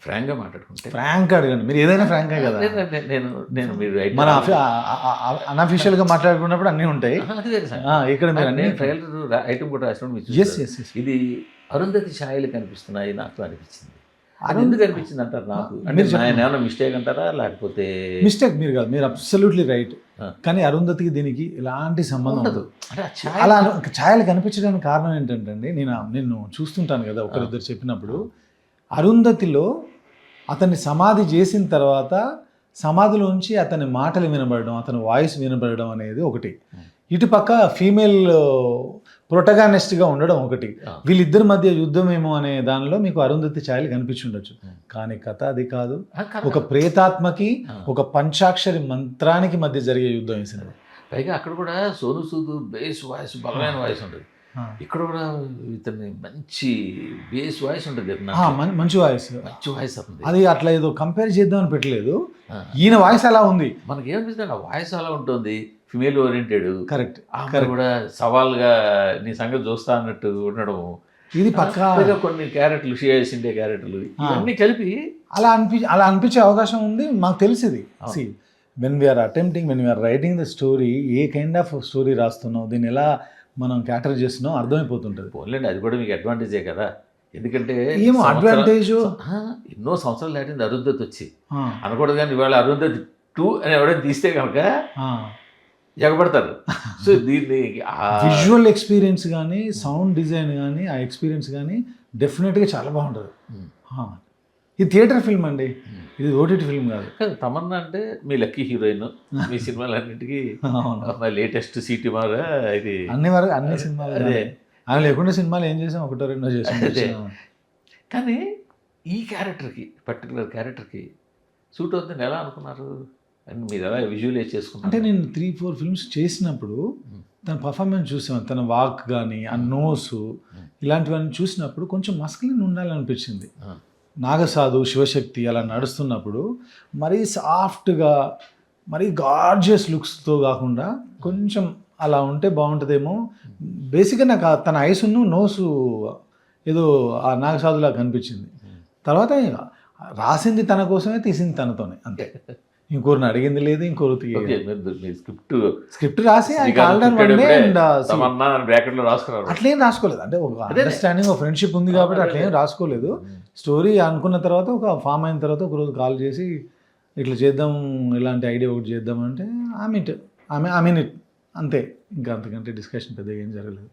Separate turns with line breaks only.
ఫ్రాంక్గా మాట్లాడుకుంటే
ఫ్రాంక్ అడగండి, మీరు ఏదైనా ఫ్రాంకే కదా.
నేను నేను మీరు
మన అన్అఫీషియల్గా మాట్లాడుకున్నప్పుడు అన్నీ ఉంటాయి.
అది తెలుసా
ఇక్కడ మీరు అన్ని
నేను ట్రైలర్ ఐటమ్ కూడా రాసినప్పుడు మీరు
ఎస్
చూసారు.
ఎస్ ఎస్
ఇది అరుంధతి ఛాయలు కనిపిస్తున్నాయి నాకు అనిపించింది. అది
అరుంధ-
ఎందుకు అనిపించింది అంటారు నాకు? అంటే
మీరు చెప్పండి.
నేను ఏమైనా మిస్టేక్ అంటారా లేకపోతే
మిస్టేక్ మీరు కాదు, మీరు అబ్సల్యూట్లీ రైట్.
ఆ.
కానీ అరుంధతికి దీనికి ఎలాంటి సంబంధం
ఉండదు.
ఉండదు.
అంటే ఆ ఛాయ
అలా ఛాయలు కనిపించడానికి కారణం ఏంటంటే అండి, నేను చూస్తుంటాను కదా ఒకరిద్దరు చెప్పినప్పుడు, అరుంధతిలో అతన్ని సమాధి చేసిన తర్వాత సమాధిలోంచి అతని మాటలు వినబడడం, అతని వాయిస్ వినబడడం అనేది ఒకటి, ఇటుపక్క ఫీమేల్ ప్రొటగానిస్ట్గా ఉండడం ఒకటి, వీళ్ళిద్దరి మధ్య యుద్ధమేమో అనే దానిలో మీకు అరుంధతి ఛాయలు కనిపించుండొచ్చు. కానీ కథ అది కాదు. ఒక ప్రేతాత్మకి ఒక పంచాక్షరి మంత్రానికి మధ్య జరిగే యుద్ధం ఈ సినిమా.
పైగా అక్కడ కూడా సోను సూద్ బేస్ వాయిస్ బలమైన వాయిస్ ఉంటుంది. ఇక్కడ కూడా ఇతని మంచి బేస్ వాయిస్ ఉంటుంది.
మంచి వాయిస్,
మంచి వాయిస్ అవుతుంది.
అది అట్లా ఏదో కంపేర్ చేద్దామని పెట్టలేదు, ఈయన వాయిస్ అలా ఉంది.
మనకి ఏమనిపిస్తుంది, ఆ వాయిస్ అలా ఉంటుంది, ఫిమేల్ ఓరియంటెడ్.
కరెక్ట్.
ఆమె కూడా సవాల్గా నీ సంగతి చూస్తా అన్నట్టు ఉండడం.
ఇది పక్కా
కొన్ని క్యారెక్టర్లు, షియాస్ ఇండే క్యారెక్టర్లు ఇవన్నీ కలిపి
అలా అనిపించే అవకాశం ఉంది. మాకు తెలిసింది. See when we are attempting, when we are writing the story, a kind of story రాస్తున్నాం, దీన్ని ఎలా మనం క్యాటర్ చేస్తున్నాం అర్థమైపోతుంటుంది.
పోన్లేండి, అది కూడా మీకు అడ్వాంటేజే కదా. ఎందుకంటే
ఏమో అడ్వాంటేజ్,
ఎన్నో సంవత్సరాలు దాటింది అరుంధతి వచ్చి అనకూడదు. కానీ ఇవాళ అరుంధతి 2 అని ఎవడైనా తీస్తే కనుక ఎగబడతారు. సో దీన్ని
విజువల్ ఎక్స్పీరియన్స్ కానీ, సౌండ్ డిజైన్ కానీ, ఆ ఎక్స్పీరియన్స్ కానీ డెఫినెట్గా చాలా బాగుంటుంది. ఇది థియేటర్ ఫిల్మ్ అండి, ఇది ఓటీటీ ఫిల్మ్ కాదు.
తమన్నా అంటే మీ లక్కీ హీరోయిన్. మీ సినిమాలన్నింటికి లేటెస్ట్ సిటీ మార ఇది
అన్ని సినిమాలు అదే. ఆయన లేకుండా సినిమాలు ఏం చేసాం, ఒకటో రెండో చేసాం.
కానీ ఈ క్యారెక్టర్కి, పర్టికులర్ క్యారెక్టర్కి సూట్ అవుతుంది ఎలా అనుకున్నారు అని మీరు ఎలా విజువలైజ్ చేసుకున్నారు?
అంటే నేను 3-4 ఫిల్మ్స్ చేసినప్పుడు తన పర్ఫార్మెన్స్ చూసాను, తన వాక్ కానీ, ఆ నోస్ ఇలాంటివన్నీ చూసినప్పుడు కొంచెం మస్కులిన్ ఉండాలనిపించింది. నాగసాధు, శివశక్తి అలా నడుస్తున్నప్పుడు మరీ సాఫ్ట్గా, మరీ గార్జియస్ లుక్స్తో కాకుండా కొంచెం అలా ఉంటే బాగుంటుందేమో. బేసిక్గా నాకు తన ఐసును నోసు ఏదో ఆ నాగసాధులా కనిపించింది. తర్వాత రాసింది తన కోసమే, తీసింది తనతోనే, అంతే. ఇంకోరిని అడిగింది లేదు, ఇంకోరికి స్క్రిప్ట్ రాసి అట్లేం రాసుకోలేదు. అంటే ఒక అండర్స్టాండింగ్, ఒక ఫ్రెండ్షిప్ ఉంది కాబట్టి అట్లేం రాసుకోలేదు. స్టోరీ అనుకున్న తర్వాత, ఒక ఫామ్ అయిన తర్వాత ఒకరోజు కాల్ చేసి ఇట్లా చేద్దాం, ఇలాంటి ఐడియా ఒకటి చేద్దాం అంటే ఐ మీన్ ఇట్ అంతే. ఇంకా అంతకంటే డిస్కషన్ పెద్దగా ఏం జరగలేదు.